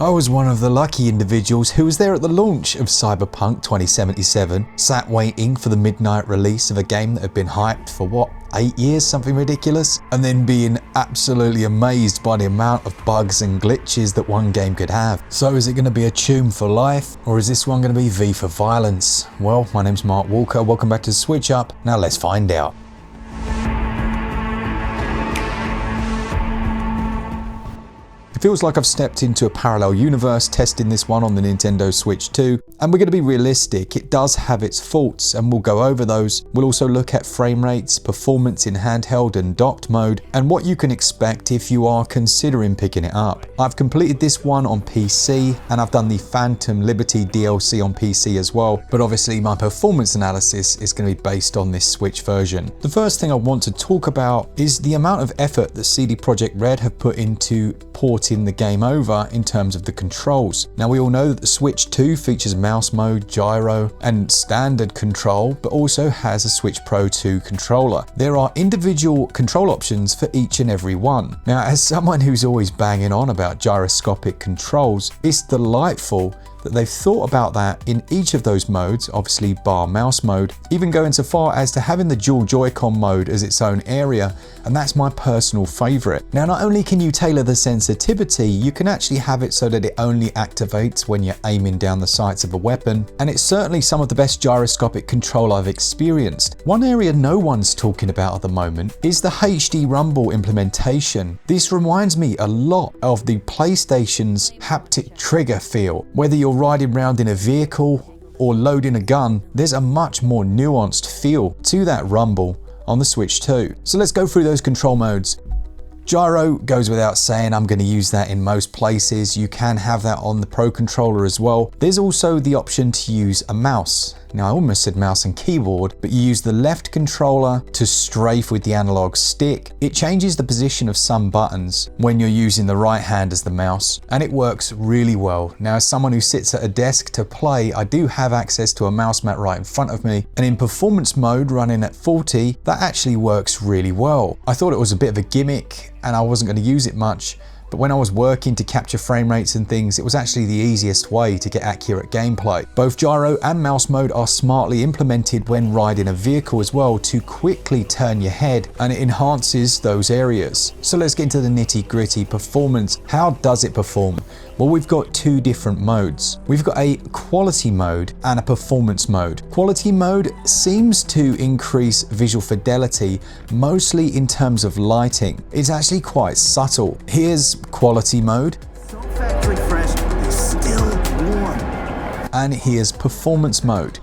I was one of the lucky individuals who was there at the launch of Cyberpunk 2077, sat waiting for the midnight release of a game that had been hyped for what, 8 years, something ridiculous, and then being absolutely amazed by the amount of bugs and glitches that one game could have. So is it going to be a tune for life, or is this one going to be V for violence? Well, my name's Mark Walker, welcome back to SwitchUp, now let's find out. It feels like I've stepped into a parallel universe testing this one on the Nintendo Switch 2, and we're going to be realistic, it does have its faults and we'll go over those. We'll also look at frame rates, performance in handheld and docked mode, and what you can expect if you are considering picking it up. I've completed this one on PC and I've done the Phantom Liberty DLC on PC as well, but obviously my performance analysis is going to be based on this Switch version. The first thing I want to talk about is the amount of effort that CD Projekt Red have put into porting the game over in terms of the controls. Now we all know that the Switch 2 features mouse mode, gyro and standard control, but also has a Switch Pro 2 controller. There are individual control options for each and every one. Now as someone who's always banging on about gyroscopic controls, it's delightful that they've thought about that in each of those modes, obviously bar mouse mode, even going so far as to having the dual joycon mode as its own area, and that's my personal favorite. Now not only can you tailor the sensitivity, you can actually have it so that it only activates when you're aiming down the sights of a weapon, and it's certainly some of the best gyroscopic control I've experienced. One area no one's talking about at the moment is the HD Rumble implementation. This reminds me a lot of the PlayStation's haptic trigger feel. Whether you're riding around in a vehicle or loading a gun, there's a much more nuanced feel to that rumble on the Switch 2. So let's go through those control modes. Gyro goes without saying, I'm going to use that in most places. You can have that on the Pro Controller as well. There's also the option to use a mouse. Now I almost said mouse and keyboard, but you use the left controller to strafe with the analog stick. It changes the position of some buttons when you're using the right hand as the mouse, and it works really well. Now as someone who sits at a desk to play, I do have access to a mouse mat right in front of me, and in performance mode running at 40, that actually works really well. I thought it was a bit of a gimmick and I wasn't going to use it much, but when I was working to capture frame rates and things, it was actually the easiest way to get accurate gameplay. Both gyro and mouse mode are smartly implemented when riding a vehicle as well to quickly turn your head, and it enhances those areas. So let's get into the nitty-gritty performance. How does it perform? Well, we've got two different modes. We've got a quality mode and a performance mode. Quality mode seems to increase visual fidelity, mostly in terms of lighting. It's actually quite subtle. Here's quality mode. So factory fresh, it's still warm. And here's performance mode.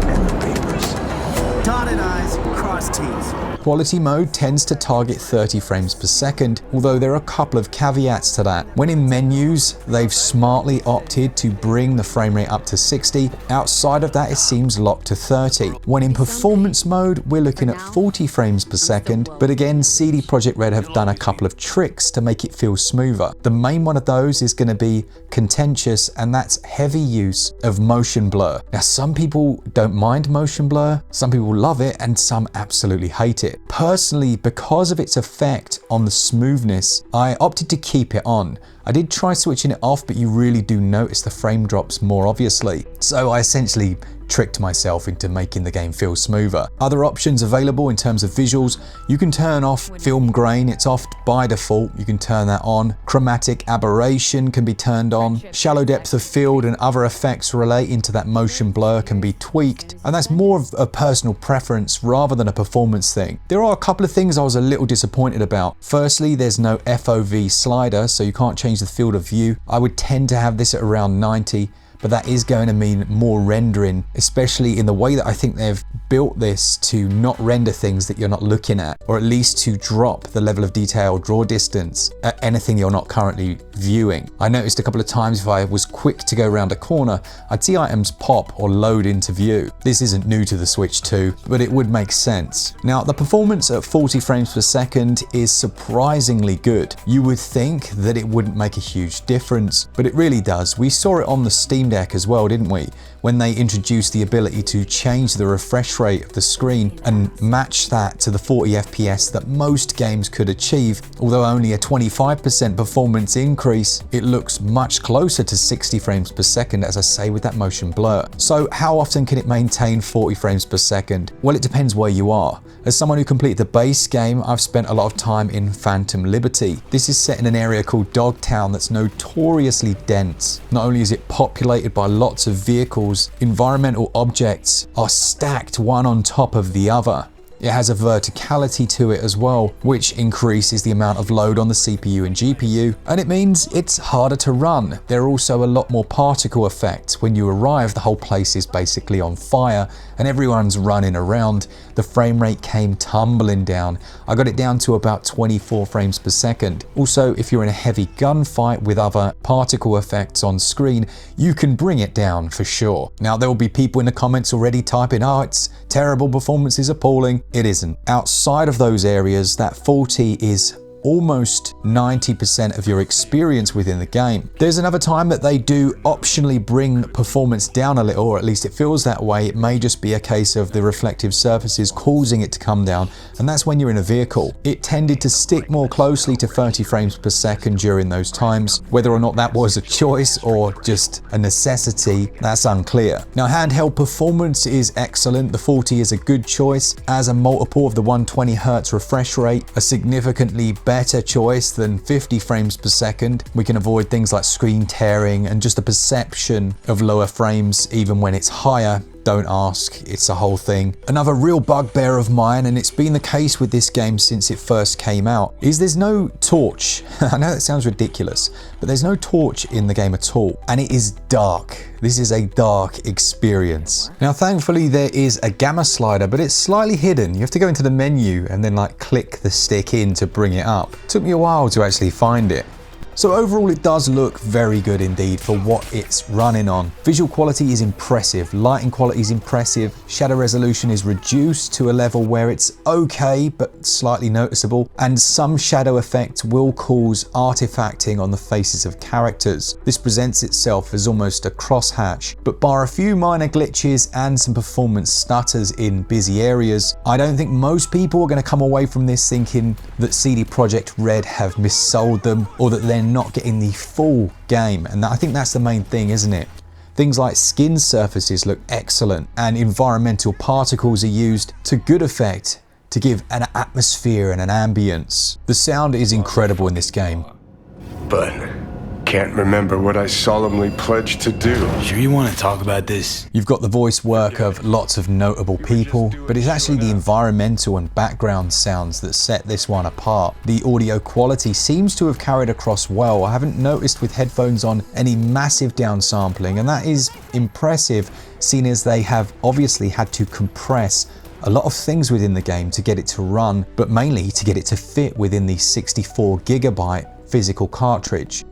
And the papers. Dotted I's, crossed T's. Quality mode tends to target 30 frames per second, although there are a couple of caveats to that. When in menus, they've smartly opted to bring the frame rate up to 60. Outside of that, it seems locked to 30. When in performance mode, we're looking at 40 frames per second, but again, CD Projekt Red have done a couple of tricks to make it feel smoother. The main one of those is going to be contentious, and that's heavy use of motion blur. Now, some people don't mind motion blur, some people love it, and some absolutely hate it. Personally, because of its effect on the smoothness, I opted to keep it on. I did try switching it off, but you really do notice the frame drops more obviously. So I essentially tricked myself into making the game feel smoother. Other options available in terms of visuals, you can turn off film grain, it's off by default, you can turn that on. Chromatic aberration can be turned on. Shallow depth of field and other effects relating to that motion blur can be tweaked, and that's more of a personal preference rather than a performance thing. There are a couple of things I was a little disappointed about. Firstly, there's no FOV slider, so you can't change the field of view. I would tend to have this at around 90. But that is going to mean more rendering, especially in the way that I think they've built this to not render things that you're not looking at, or at least to drop the level of detail, draw distance at anything you're not currently viewing. I noticed a couple of times if I was quick to go around a corner, I'd see items pop or load into view. This isn't new to the Switch 2, but it would make sense. Now, the performance at 40 frames per second is surprisingly good. You would think that it wouldn't make a huge difference, but it really does. We saw it on the Steam Steam Deck as well, didn't we? When they introduced the ability to change the refresh rate of the screen and match that to the 40 FPS that most games could achieve, although only a 25% performance increase, it looks much closer to 60 frames per second, as I say, with that motion blur. So how often can it maintain 40 frames per second? Well, it depends where you are. As someone who completed the base game, I've spent a lot of time in Phantom Liberty. This is set in an area called Dogtown that's notoriously dense. Not only is it populated by lots of vehicles, environmental objects are stacked one on top of the other. It has a verticality to it as well, which increases the amount of load on the CPU and GPU, and it means it's harder to run. There are also a lot more particle effects. When you arrive, the whole place is basically on fire and everyone's running around. The frame rate came tumbling down. I got it down to about 24 frames per second. Also, if you're in a heavy gunfight with other particle effects on screen, you can bring it down for sure. Now, there will be people in the comments already typing, "Oh, it's terrible, performance is appalling." It isn't. Outside of those areas, that 40 is almost 90% of your experience within the game. There's another time that they do optionally bring performance down a little, or at least it feels that way. It may just be a case of the reflective surfaces causing it to come down, and that's when you're in a vehicle. It tended to stick more closely to 30 frames per second during those times. Whether or not that was a choice or just a necessity, that's unclear. Now, handheld performance is excellent. The 40 is a good choice as a multiple of the 120Hz refresh rate, a significantly better choice than 50 frames per second. We can avoid things like screen tearing and just the perception of lower frames even when it's higher. Don't ask, it's a whole thing. Another real bugbear of mine, and it's been the case with this game since it first came out, is there's no torch. I know that sounds ridiculous, but there's no torch in the game at all, and it is dark. This is a dark experience. Now, thankfully there is a gamma slider, but it's slightly hidden. You have to go into the menu and then click the stick in to bring it up. It took me a while to actually find it. So overall, it does look very good indeed for what it's running on. Visual quality is impressive, lighting quality is impressive, shadow resolution is reduced to a level where it's okay but slightly noticeable, and some shadow effects will cause artifacting on the faces of characters. This presents itself as almost a crosshatch, but bar a few minor glitches and some performance stutters in busy areas, I don't think most people are going to come away from this thinking that CD Projekt Red have missold them, or that they're not getting the full game. And I think that's the main thing, isn't it? Things like skin surfaces look excellent, and environmental particles are used to good effect to give an atmosphere and an ambience. The sound is incredible in this game. But can't remember what I solemnly pledged to do. Sure you want to talk about this? You've got the voice work of lots of notable people, but it's actually the environmental and background sounds that set this one apart. The audio quality seems to have carried across well. I haven't noticed with headphones on any massive downsampling, and that is impressive, seeing as they have obviously had to compress a lot of things within the game to get it to run, but mainly to get it to fit within the 64GB physical cartridge.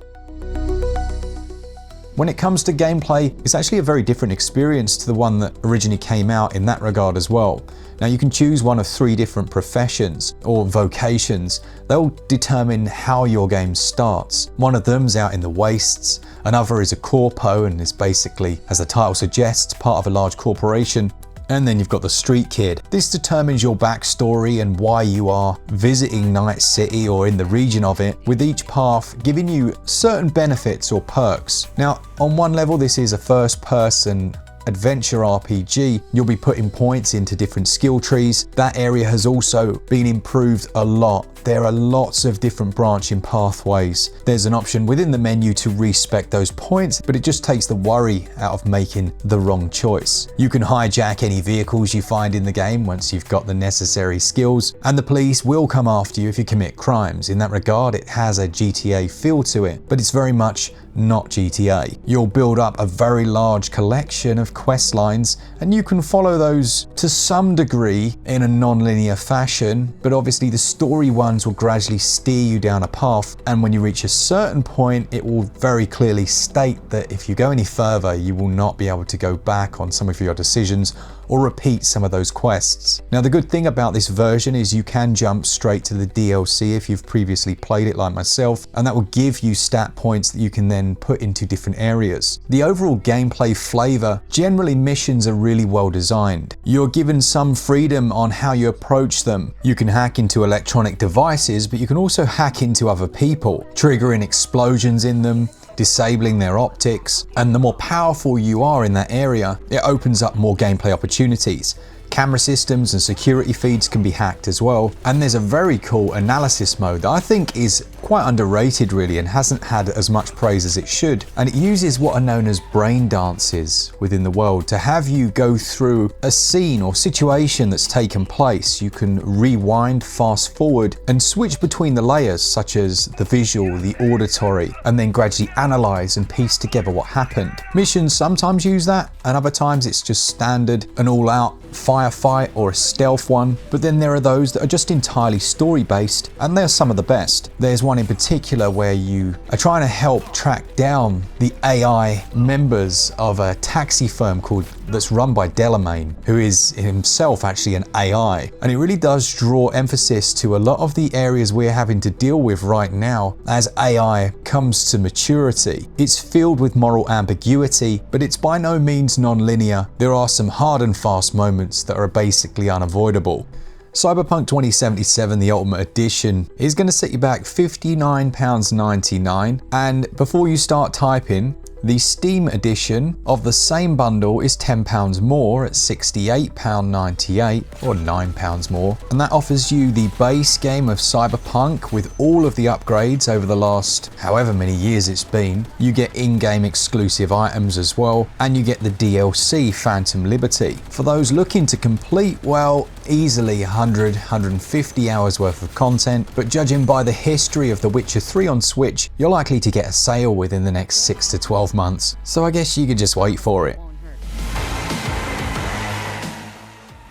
When it comes to gameplay, it's actually a very different experience to the one that originally came out in that regard as well. Now, you can choose one of 3 different professions or vocations. They'll determine how your game starts. One of them's out in the wastes, another is a corpo and is basically, as the title suggests, part of a large corporation. And then you've got the street kid. This determines your backstory and why you are visiting Night City or in the region of it, with each path giving you certain benefits or perks. Now, on one level, this is a first-person adventure RPG. You'll be putting points into different skill trees. That area has also been improved a lot. There are lots of different branching pathways. There's an option within the menu to respec those points, but it just takes the worry out of making the wrong choice. You can hijack any vehicles you find in the game once you've got the necessary skills, and the police will come after you if you commit crimes. In that regard, it has a GTA feel to it, but it's very much not GTA. You'll build up a very large collection of quest lines, and you can follow those to some degree in a non-linear fashion, but obviously the story ones will gradually steer you down a path, and when you reach a certain point, it will very clearly state that if you go any further, you will not be able to go back on some of your decisions or repeat some of those quests. Now the good thing about this version is you can jump straight to the DLC if you've previously played it like myself, and that will give you stat points that you can then put into different areas. The overall gameplay flavor, generally missions are really well designed. You're given some freedom on how you approach them. You can hack into electronic devices, but you can also hack into other people, triggering explosions in them, disabling their optics, and the more powerful you are in that area, it opens up more gameplay opportunities. Camera systems and security feeds can be hacked as well, and there's a very cool analysis mode that I think is quite underrated really and hasn't had as much praise as it should, and it uses what are known as brain dances within the world to have you go through a scene or situation that's taken place. You can rewind, fast forward, and switch between the layers such as the visual, the auditory, and then gradually analyze and piece together what happened. Missions sometimes use that, and other times it's just standard and all-out firefight or a stealth one, but then there are those that are just entirely story based, and they're some of the best. There's one in particular where you are trying to help track down the AI members of a taxi firm that's run by Delamain, who is himself actually an AI, and it really does draw emphasis to a lot of the areas we're having to deal with right now as AI comes to maturity. It's filled with moral ambiguity, but it's by no means non-linear. There are some hard and fast moments that are basically unavoidable. Cyberpunk 2077, the Ultimate Edition, is going to set you back £59.99, and before you start typing, the Steam edition of the same bundle is £10 more at £68.98, or £9 more, and that offers you the base game of Cyberpunk with all of the upgrades over the last however many years it's been. You get in-game exclusive items as well, and you get the DLC Phantom Liberty. For those looking to complete, well, easily 150 hours worth of content, but judging by the history of The Witcher 3 on Switch, you're likely to get a sale within the next 6 to 12 months, so I guess you could just wait for it.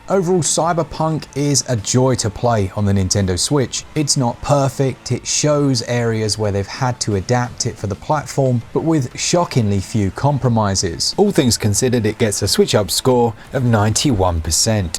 Overall, Cyberpunk is a joy to play on the Nintendo Switch. It's not perfect, it shows areas where they've had to adapt it for the platform, but with shockingly few compromises. All things considered, it gets a SwitchUp score of 91%.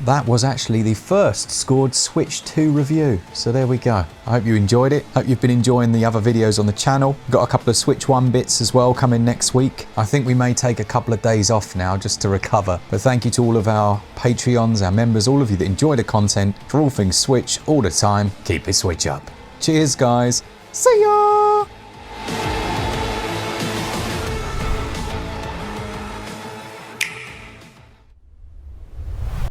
That was actually the first scored Switch 2 review, so there we go. I hope you enjoyed it. Hope you've been enjoying the other videos on the channel. Got a couple of Switch 1 bits as well coming next week. I think we may take a couple of days off now just to recover. But thank you to all of our Patreons, our members, all of you that enjoy the content for all things Switch all the time. Keep it Switch up. Cheers guys. See ya!